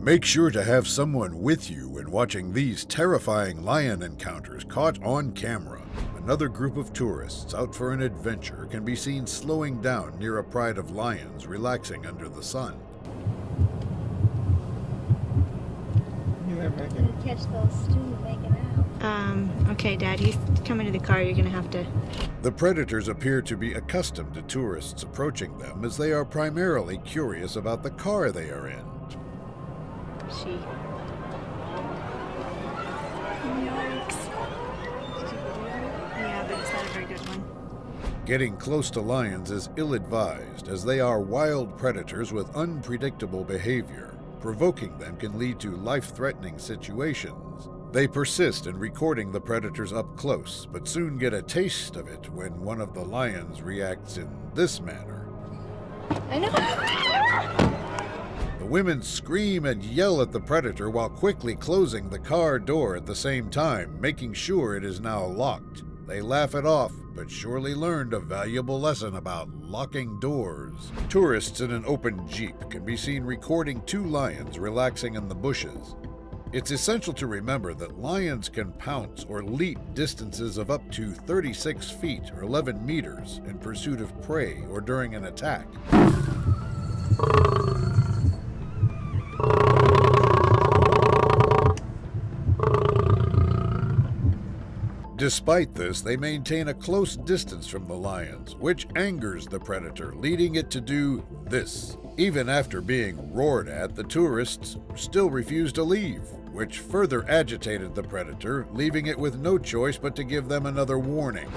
Make sure to have someone with you when watching these terrifying lion encounters caught on camera. Another group of tourists out for an adventure can be seen slowing down near a pride of lions relaxing under the sun. Gonna catch those two making out. Okay, Dad, you come into the car, you're gonna have to... The predators appear to be accustomed to tourists approaching them, as they are primarily curious about the car they are in. She... Yikes. Yeah, but it's not a very good one. Getting close to lions is ill-advised, as they are wild predators with unpredictable behavior. Provoking them can lead to life-threatening situations. They persist in recording the predators up close, but soon get a taste of it when one of the lions reacts in this manner. I know. The women scream and yell at the predator while quickly closing the car door at the same time, making sure it is now locked. They laugh it off, but surely learned a valuable lesson about locking doors. Tourists in an open Jeep can be seen recording two lions relaxing in the bushes. It's essential to remember that lions can pounce or leap distances of up to 36 feet or 11 meters in pursuit of prey or during an attack. Despite this, they maintain a close distance from the lions, which angers the predator, leading it to do this. Even after being roared at, the tourists still refuse to leave, which further agitated the predator, leaving it with no choice but to give them another warning.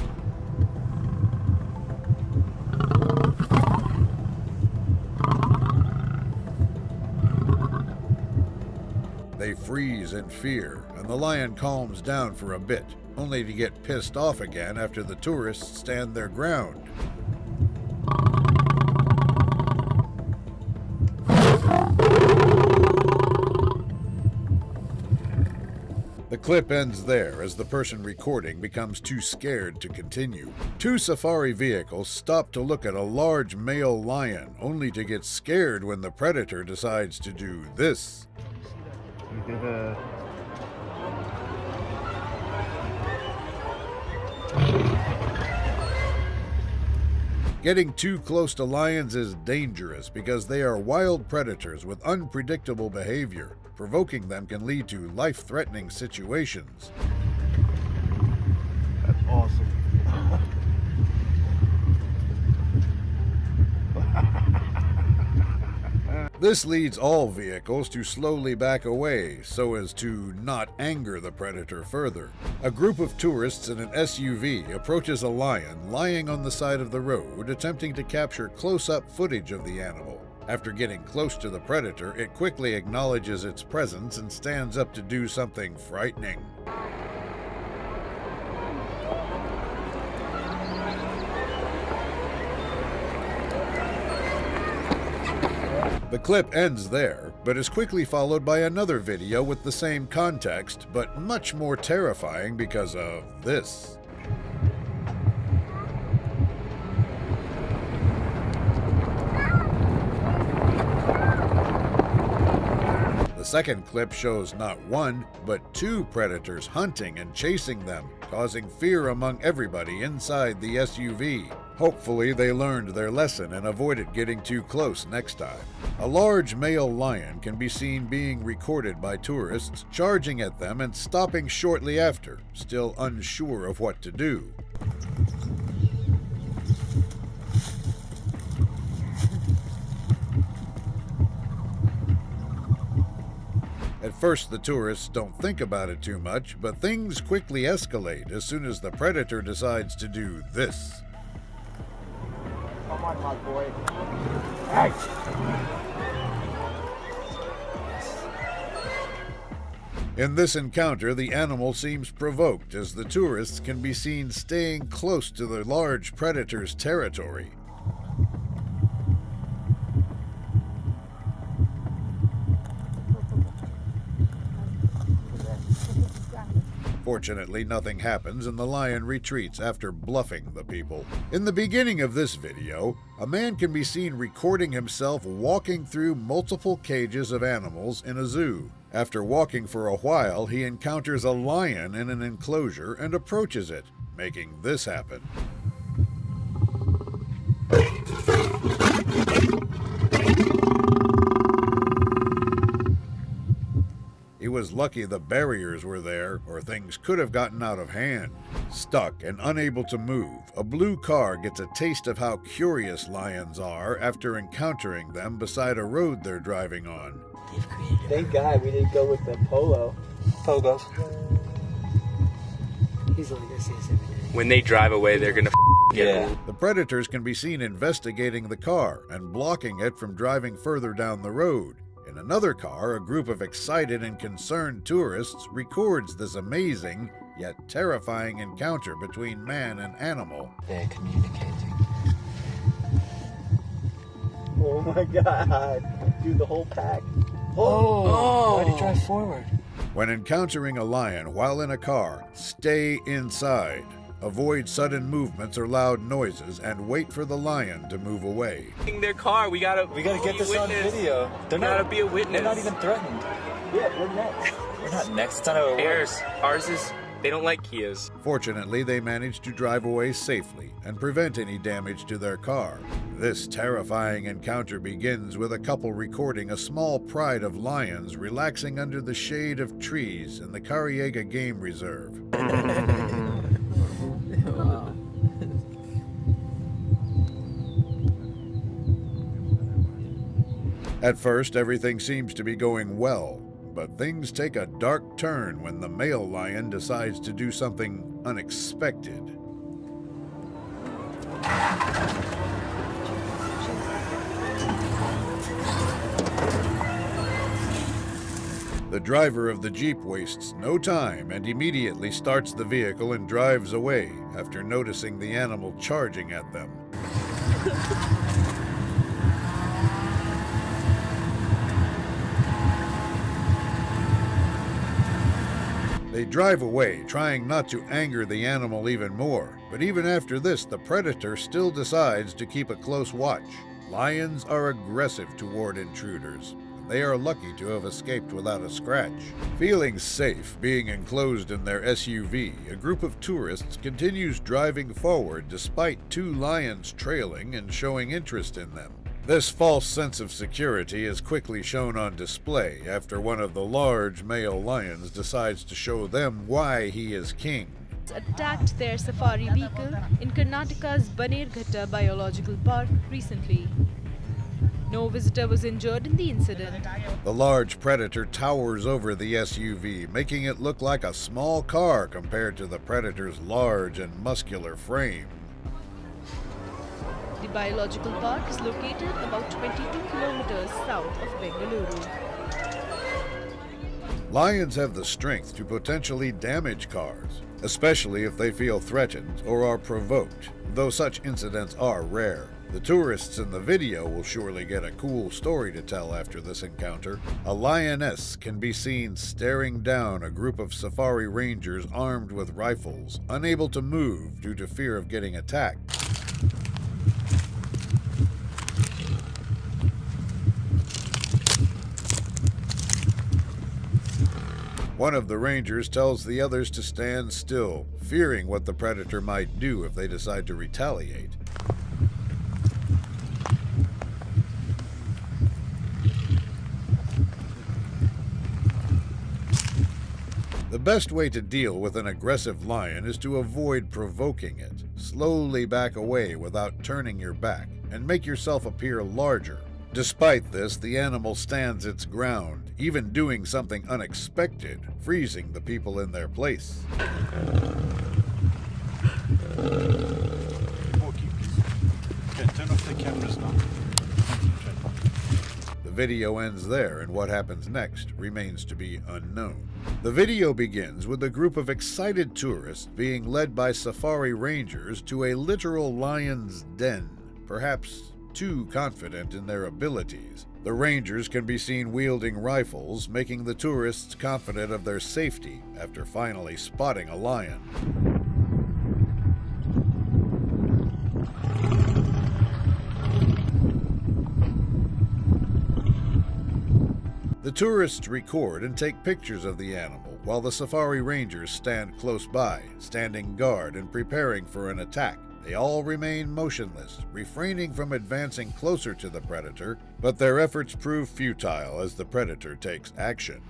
They freeze in fear, and the lion calms down for a bit, only to get pissed off again after the tourists stand their ground. The clip ends there as the person recording becomes too scared to continue. Two safari vehicles stop to look at a large male lion, only to get scared when the predator decides to do this. Getting too close to lions is dangerous because they are wild predators with unpredictable behavior. Provoking them can lead to life-threatening situations. That's awesome. This leads all vehicles to slowly back away so as to not anger the predator further. A group of tourists in an SUV approaches a lion lying on the side of the road, attempting to capture close-up footage of the animal. After getting close to the predator, it quickly acknowledges its presence and stands up to do something frightening. The clip ends there, but is quickly followed by another video with the same context, but much more terrifying because of this. The second clip shows not one, but two predators hunting and chasing them, causing fear among everybody inside the SUV. Hopefully they learned their lesson and avoided getting too close next time. A large male lion can be seen being recorded by tourists, charging at them and stopping shortly after, still unsure of what to do. At first, the tourists don't think about it too much, but things quickly escalate as soon as the predator decides to do this. Come on, my boy. Hey! In this encounter, the animal seems provoked as the tourists can be seen staying close to the large predator's territory. Fortunately, nothing happens and the lion retreats after bluffing the people. In the beginning of this video, a man can be seen recording himself walking through multiple cages of animals in a zoo. After walking for a while, he encounters a lion in an enclosure and approaches it, making this happen. He was lucky the barriers were there, or things could have gotten out of hand. Stuck and unable to move, a blue car gets a taste of how curious lions are after encountering them beside a road they're driving on. Thank God we didn't go with the polo. Pogos. He's only gonna see us every day. When they drive away, they're gonna get it. The predators can be seen investigating the car and blocking it from driving further down the road. In another car, a group of excited and concerned tourists records this amazing yet terrifying encounter between man and animal. They're communicating. Oh my God. Dude, the whole pack. Oh! Why'd he drive forward? When encountering a lion while in a car, stay inside. Avoid sudden movements or loud noises and wait for the lion to move away. Their car, we gotta get this on video. They're gotta be a witness. They're not even threatened. Yeah, we're next. We're not next. It's not our Ours is. They don't like Kias. Fortunately, they managed to drive away safely and prevent any damage to their car. This terrifying encounter begins with a couple recording a small pride of lions relaxing under the shade of trees in the Cariega Game Reserve. At first, everything seems to be going well, but things take a dark turn when the male lion decides to do something unexpected. The driver of the Jeep wastes no time and immediately starts the vehicle and drives away after noticing the animal charging at them. They drive away, trying not to anger the animal even more, but even after this, the predator still decides to keep a close watch. Lions are aggressive toward intruders. They are lucky to have escaped without a scratch. Feeling safe being enclosed in their SUV, a group of tourists continues driving forward despite two lions trailing and showing interest in them. This false sense of security is quickly shown on display after one of the large male lions decides to show them why he is king. Attacked their safari vehicle in Karnataka's Banerghatta Biological Park recently. No visitor was injured in the incident. The large predator towers over the SUV, making it look like a small car compared to the predator's large and muscular frame. The biological park is located about 22 kilometers south of Bengaluru. Lions have the strength to potentially damage cars, especially if they feel threatened or are provoked, though such incidents are rare. The tourists in the video will surely get a cool story to tell after this encounter. A lioness can be seen staring down a group of safari rangers armed with rifles, unable to move due to fear of getting attacked. One of the rangers tells the others to stand still, fearing what the predator might do if they decide to retaliate. The best way to deal with an aggressive lion is to avoid provoking it. Slowly back away without turning your back, and make yourself appear larger. Despite this, the animal stands its ground, even doing something unexpected, freezing the people in their place. Turn off the cameras now. The video ends there, and what happens next remains to be unknown. The video begins with a group of excited tourists being led by safari rangers to a literal lion's den, perhaps too confident in their abilities. The rangers can be seen wielding rifles, making the tourists confident of their safety after finally spotting a lion. The tourists record and take pictures of the animal, while the safari rangers stand close by, standing guard and preparing for an attack. They all remain motionless, refraining from advancing closer to the predator, but their efforts prove futile as the predator takes action.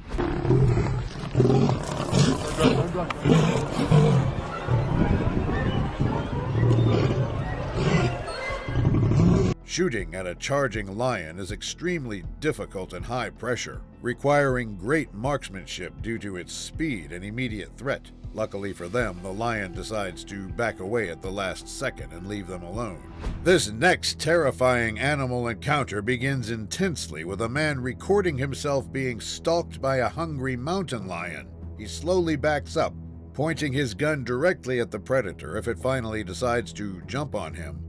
Shooting at a charging lion is extremely difficult and high pressure, requiring great marksmanship due to its speed and immediate threat. Luckily for them, the lion decides to back away at the last second and leave them alone. This next terrifying animal encounter begins intensely with a man recording himself being stalked by a hungry mountain lion. He slowly backs up, pointing his gun directly at the predator if it finally decides to jump on him.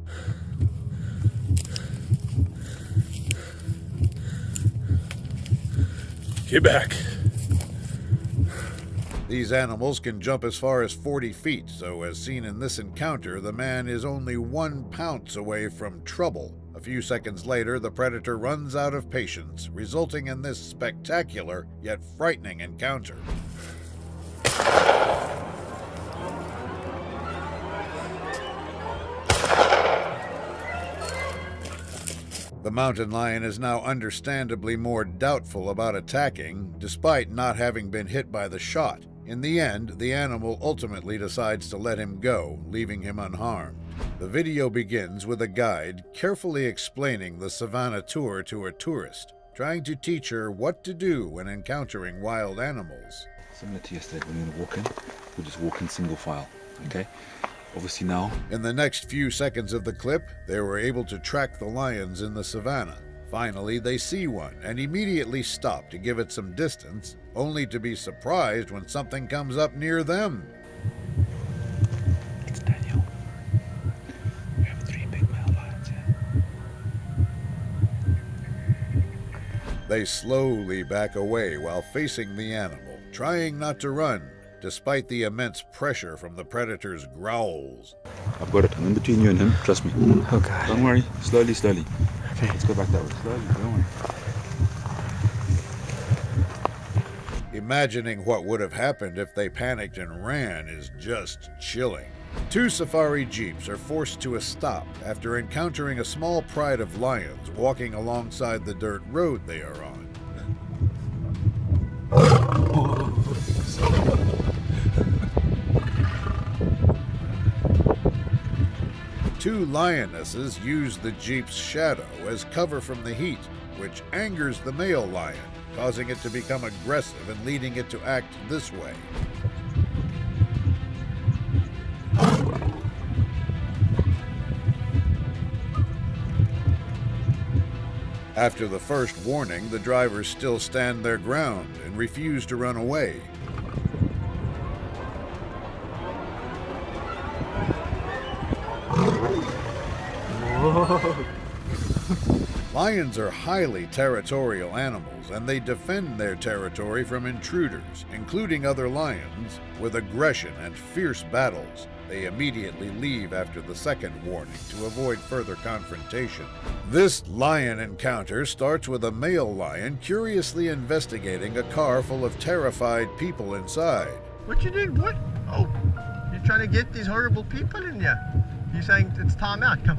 Get back. These animals can jump as far as 40 feet, so as seen in this encounter, the man is only 1 pounce away from trouble. A few seconds later, the predator runs out of patience, resulting in this spectacular yet frightening encounter. The mountain lion is now understandably more doubtful about attacking, despite not having been hit by the shot. In the end, the animal ultimately decides to let him go, leaving him unharmed. The video begins with a guide carefully explaining the savannah tour to a tourist, trying to teach her what to do when encountering wild animals. Similar to yesterday, when we walk in, we just walk in single file, okay? Obviously now. In the next few seconds of the clip, they were able to track the lions in the savannah. Finally, they see one and immediately stop to give it some distance, only to be surprised when something comes up near them. It's Daniel. We have 3 big male lions here. They slowly back away while facing the animal, trying not to run, despite the immense pressure from the predator's growls. I've got it. I'm in between you and him. Trust me. Oh, God. Don't worry. Slowly, slowly. Okay. Let's go back that way. Slowly. Don't worry. Imagining what would have happened if they panicked and ran is just chilling. 2 safari jeeps are forced to a stop after encountering a small pride of lions walking alongside the dirt road they are on. Two lionesses use the jeep's shadow as cover from the heat, which angers the male lion, causing it to become aggressive and leading it to act this way. After the first warning, the drivers still stand their ground and refuse to run away. Lions are highly territorial animals, and they defend their territory from intruders, including other lions, with aggression and fierce battles. They immediately leave after the second warning to avoid further confrontation. This lion encounter starts with a male lion curiously investigating a car full of terrified people inside. What you did? What? Oh, you're trying to get these horrible people in there. You're saying it's time out. Come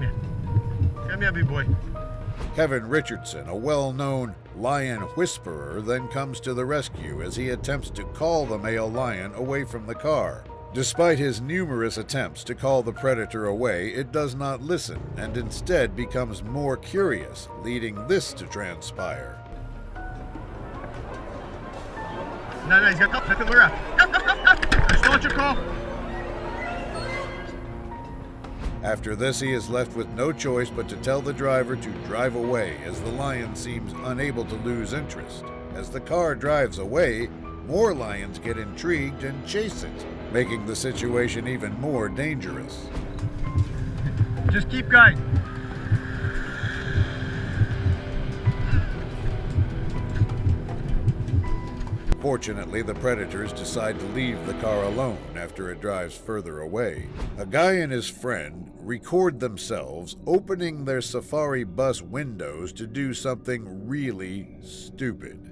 here. Come here, big boy. Kevin Richardson, a well-known lion whisperer, then comes to the rescue as he attempts to call the male lion away from the car. Despite his numerous attempts to call the predator away, it does not listen and instead becomes more curious, leading this to transpire. No, he's got to look around. Go. Start your car. After this, he is left with no choice but to tell the driver to drive away, as the lion seems unable to lose interest. As the car drives away, more lions get intrigued and chase it, making the situation even more dangerous. Just keep going. Fortunately, the predators decide to leave the car alone after it drives further away. A guy and his friend record themselves opening their safari bus windows to do something really stupid.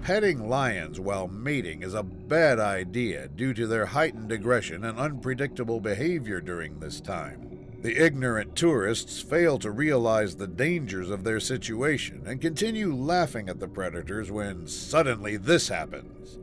Petting lions while mating is a bad idea due to their heightened aggression and unpredictable behavior during this time. The ignorant tourists fail to realize the dangers of their situation and continue laughing at the predators when suddenly this happens.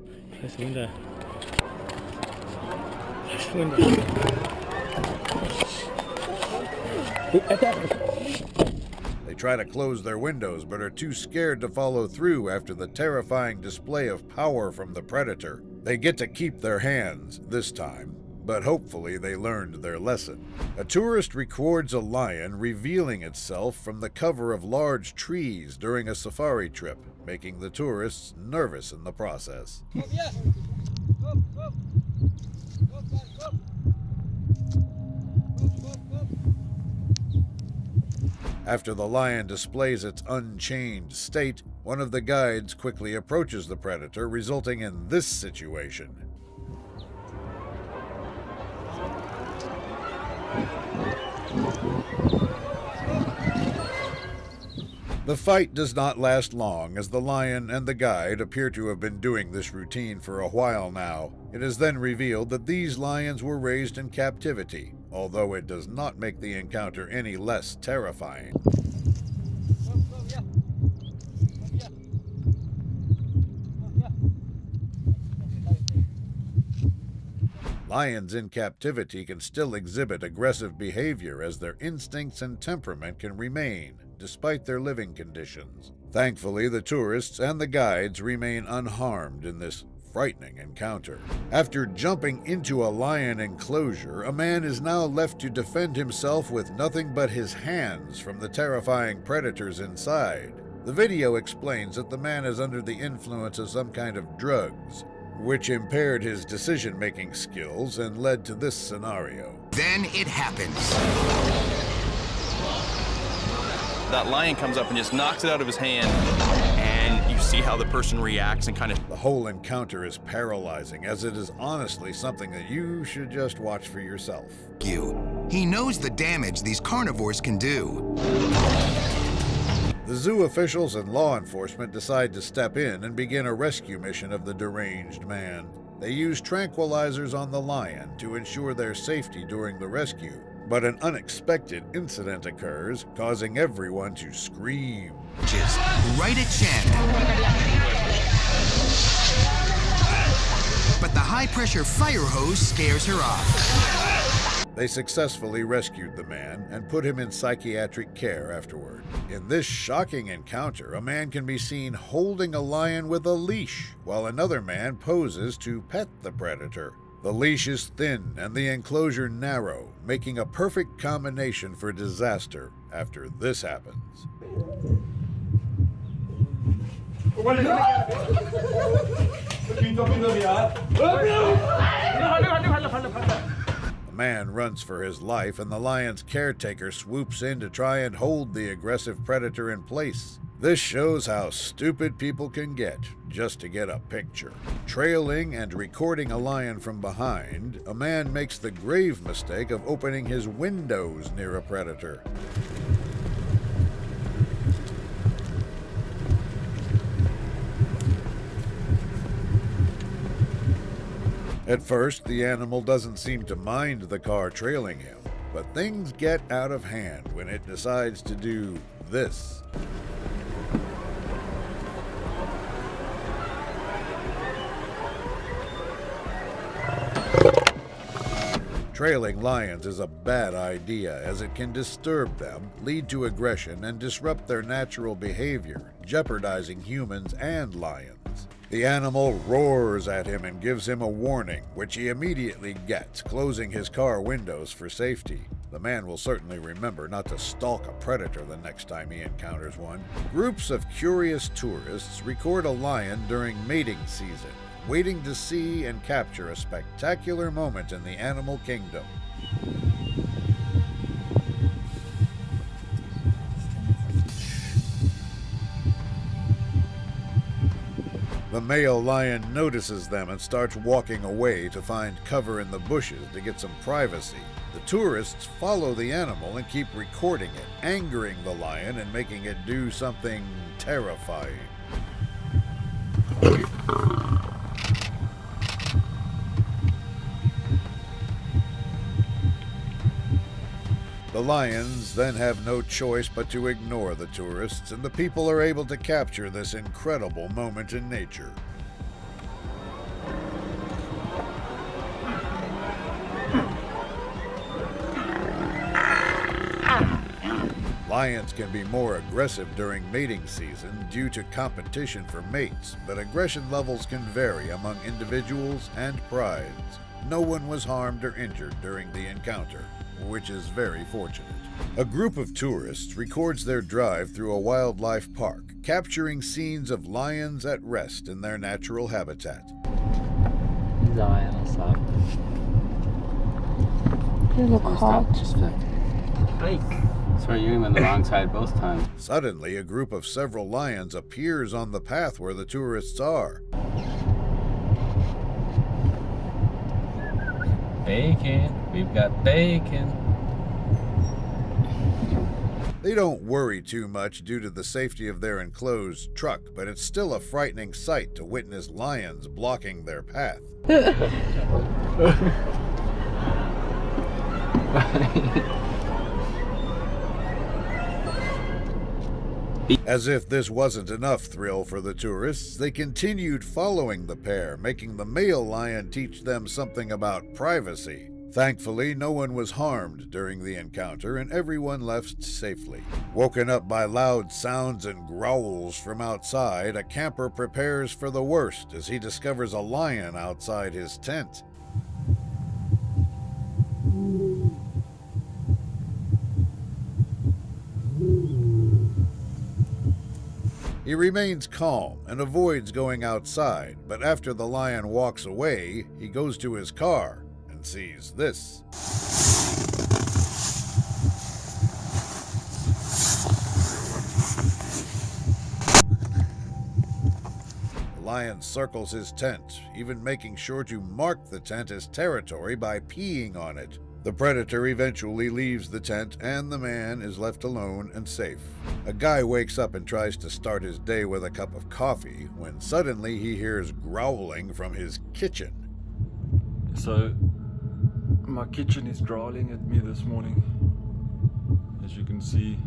They try to close their windows but are too scared to follow through after the terrifying display of power from the predator. They get to keep their hands this time, but hopefully they learned their lesson. A tourist records a lion revealing itself from the cover of large trees during a safari trip, making the tourists nervous in the process. After the lion displays its unchained state, one of the guides quickly approaches the predator, resulting in this situation. The fight does not last long, as the lion and the guide appear to have been doing this routine for a while now. It is then revealed that these lions were raised in captivity, although it does not make the encounter any less terrifying. Lions in captivity can still exhibit aggressive behavior, as their instincts and temperament can remain, despite their living conditions. Thankfully, the tourists and the guides remain unharmed in this frightening encounter. After jumping into a lion enclosure, a man is now left to defend himself with nothing but his hands from the terrifying predators inside. The video explains that the man is under the influence of some kind of drugs, which impaired his decision-making skills and led to this scenario. Then it happens. That lion comes up and just knocks it out of his hand, and you see how the person reacts and kind of... The whole encounter is paralyzing, as it is honestly something that you should just watch for yourself. He knows the damage these carnivores can do. The zoo officials and law enforcement decide to step in and begin a rescue mission of the deranged man. They use tranquilizers on the lion to ensure their safety during the rescue, but an unexpected incident occurs, causing everyone to scream. Just right at Chen. But the high-pressure fire hose scares her off. They successfully rescued the man and put him in psychiatric care afterward. In this shocking encounter, a man can be seen holding a lion with a leash, while another man poses to pet the predator. The leash is thin and the enclosure narrow, making a perfect combination for disaster after this happens. The man runs for his life, and the lion's caretaker swoops in to try and hold the aggressive predator in place. This shows how stupid people can get just to get a picture. Trailing and recording a lion from behind, a man makes the grave mistake of opening his windows near a predator. At first, the animal doesn't seem to mind the car trailing him, but things get out of hand when it decides to do this. Trailing lions is a bad idea, as it can disturb them, lead to aggression, and disrupt their natural behavior, jeopardizing humans and lions. The animal roars at him and gives him a warning, which he immediately gets, closing his car windows for safety. The man will certainly remember not to stalk a predator the next time he encounters one. Groups of curious tourists record a lion during mating season, waiting to see and capture a spectacular moment in the animal kingdom. The male lion notices them and starts walking away to find cover in the bushes to get some privacy. The tourists follow the animal and keep recording it, angering the lion and making it do something terrifying. The lions then have no choice but to ignore the tourists, and the people are able to capture this incredible moment in nature. Lions can be more aggressive during mating season due to competition for mates, but aggression levels can vary among individuals and prides. No one was harmed or injured during the encounter, which is very fortunate. A group of tourists records their drive through a wildlife park, capturing scenes of lions at rest in their natural habitat. You look hot. Sorry, you went the wrong side both times. Suddenly, a group of several lions appears on the path where the tourists are. Bacon. We've got bacon. They don't worry too much due to the safety of their enclosed truck, but it's still a frightening sight to witness lions blocking their path. As if this wasn't enough thrill for the tourists, they continued following the pair, making the male lion teach them something about privacy. Thankfully, no one was harmed during the encounter and everyone left safely. Woken up by loud sounds and growls from outside, a camper prepares for the worst as he discovers a lion outside his tent. He remains calm and avoids going outside, but after the lion walks away, he goes to his car and sees this. The lion circles his tent, even making sure to mark the tent as territory by peeing on it. The predator eventually leaves the tent and the man is left alone and safe. A guy wakes up and tries to start his day with a cup of coffee when suddenly he hears growling from his kitchen. So, my kitchen is growling at me this morning, as you can see.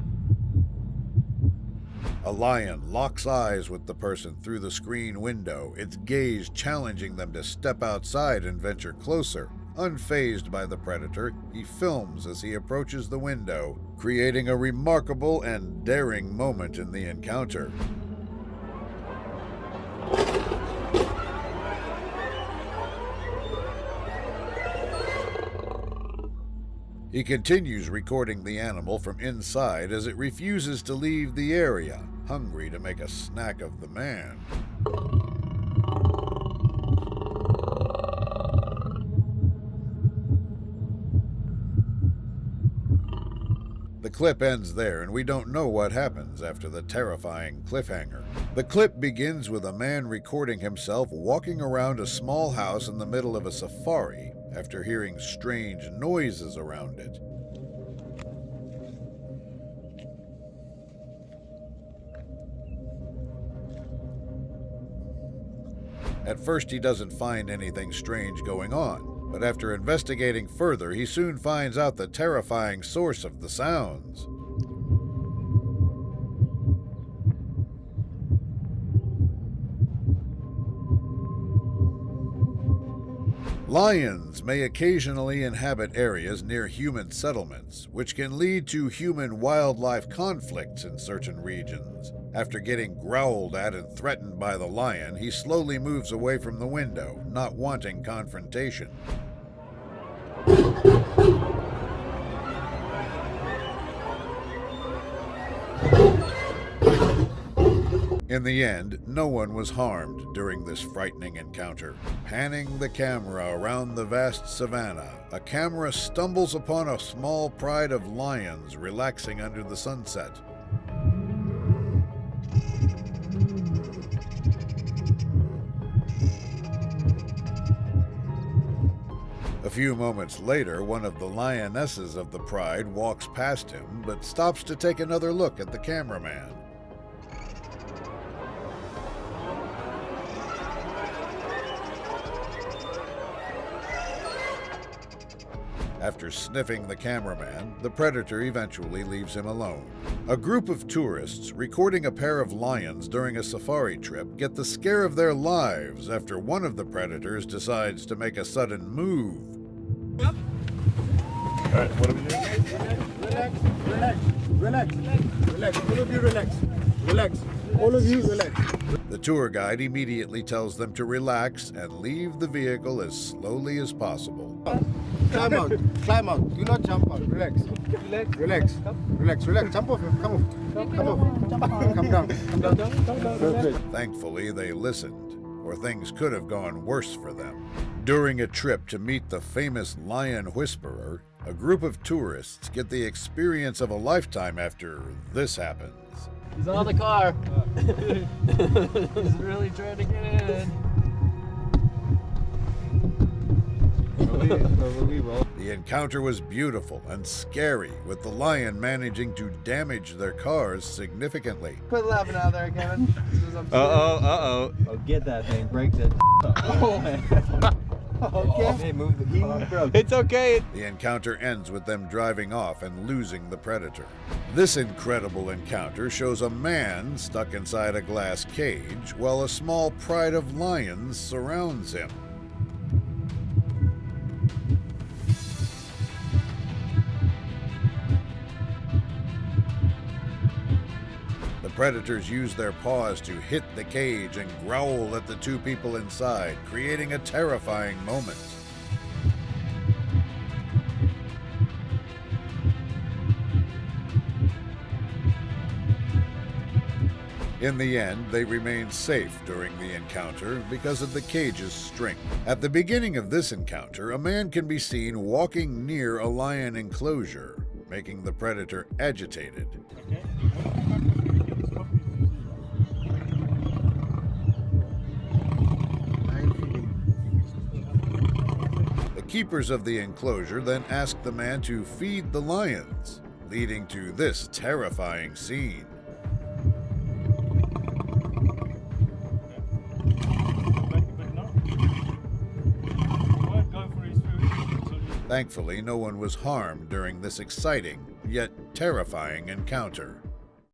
A lion locks eyes with the person through the screen window, its gaze challenging them to step outside and venture closer. Unfazed by the predator, he films as he approaches the window, creating a remarkable and daring moment in the encounter. He continues recording the animal from inside as it refuses to leave the area, hungry to make a snack of the man. The clip ends there, and we don't know what happens after the terrifying cliffhanger. The clip begins with a man recording himself walking around a small house in the middle of a safari after hearing strange noises around it. At first, he doesn't find anything strange going on. But after investigating further, he soon finds out the terrifying source of the sounds. Lions may occasionally inhabit areas near human settlements, which can lead to human-wildlife conflicts in certain regions. After getting growled at and threatened by the lion, he slowly moves away from the window, not wanting confrontation. In the end, no one was harmed during this frightening encounter. Panning the camera around the vast savanna, a camera stumbles upon a small pride of lions relaxing under the sunset. A few moments later, one of the lionesses of the pride walks past him, but stops to take another look at the cameraman. After sniffing the cameraman, the predator eventually leaves him alone. A group of tourists recording a pair of lions during a safari trip get the scare of their lives after one of the predators decides to make a sudden move. Alright, what are we doing? Relax, relax, relax, relax. All of you relax. Relax. All of you relax. The tour guide immediately tells them to relax and leave the vehicle as slowly as possible. Climb out, climb out. Do not jump out. Relax. Relax. Relax, relax. Jump off. Come off. Come off. Come down. Come down. Perfect. Thankfully, they listened, or things could have gone worse for them. During a trip to meet the famous lion whisperer, a group of tourists get the experience of a lifetime after this happens. He's on the car. He's really trying to get in. The encounter was beautiful and scary, with the lion managing to damage their cars significantly. Quit laughing out there, Kevin. Uh-oh. Oh, get that thing. Break that. Okay. Hey, move the car. It's okay. The encounter ends with them driving off and losing the predator. This incredible encounter shows a man stuck inside a glass cage while a small pride of lions surrounds him. The predators use their paws to hit the cage and growl at the two people inside, creating a terrifying moment. In the end, they remained safe during the encounter because of the cage's strength. At the beginning of this encounter, a man can be seen walking near a lion enclosure, making the predator agitated. The keepers of the enclosure then ask the man to feed the lions, leading to this terrifying scene. Thankfully, no one was harmed during this exciting yet terrifying encounter.